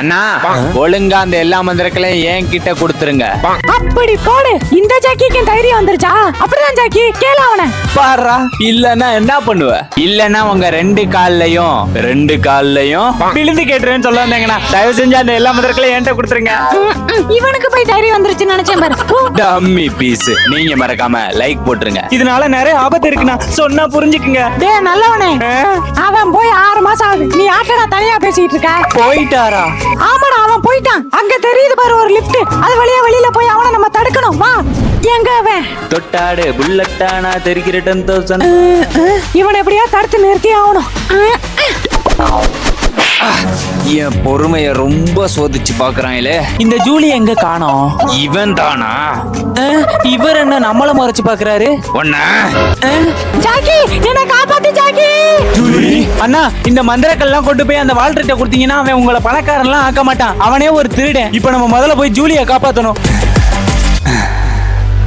அண்ணா ஒழுங்கா அந்த எல்லா மந்திரங்களையும் என் கிட்ட கொடுத்துருங்க. அப்படி போடு. இந்த ஜாக்கிக்கு தைரியம் வந்துருச்சா? அப்படிதான் ஜாக்கி, கேள அவன. பாரா, இல்லன்னா என்ன பண்ணுவ? இல்லன்னா உங்க ரெண்டு கால்லையும் விழுந்து கேட்டுறேன்னு சொல்ல வந்தீங்கண்ணா. தயவு செஞ்சு அந்த எல்லா மந்திரங்களையும் என்கிட்ட கொடுத்துருங்க. இவனுக்கு போய் தைரியம் வந்துருச்சுன்னு நினைச்சேன் பாரு. Dummy piece. நீங்க மறக்காம லைக் போட்டுருங்க. இதனால நிறைய ஆபத்து இருக்குண்ணா, சொன்னா புரிஞ்சுக்குங்க. டேய் நல்லவனே, அவன் போய் 6 மாசம் ஆகுது. நீ யார்கிட்ட தனியா பேசிட்டு இருக்க? போயிட்டாரா? ஆமாடா, அவன் போயிட்டான். அங்க தெரியுது பாரு ஒரு லிஃப்ட். அது வழியா வெளியில போய் அவனை நம்ம தடுக்கணும். வா. எங்க அவன்? தொட்டாடு புல்லட்டானா தெரிக்கிற 10,000. இவனை எப்படியா தடுத்து நிறுத்தி ஆகணும். என் பொறுமைய ரொம்ப சோதிச்சு பாக்குறாங்களே. இந்த ஜூலி எங்க காணோம்? இவன் தானா? இவர் என்ன நம்மள மறைச்சு பாக்குறாரு? ஒன்ன ஜாக்கி, என்ன காப்பாத்து ஜாக்கி. அண்ணா, இந்த மந்திரக்கள்லாம் கொண்டு போய் அந்த வால்டர்ட்ட கொடுத்தீங்கன்னா அவன் உங்களை பணக்காரன்லாம் ஆக்க மாட்டான். அவனே ஒரு திருடன். இப்ப நம்ம முதல்ல போய் ஜூலியை காப்பாத்தணும்.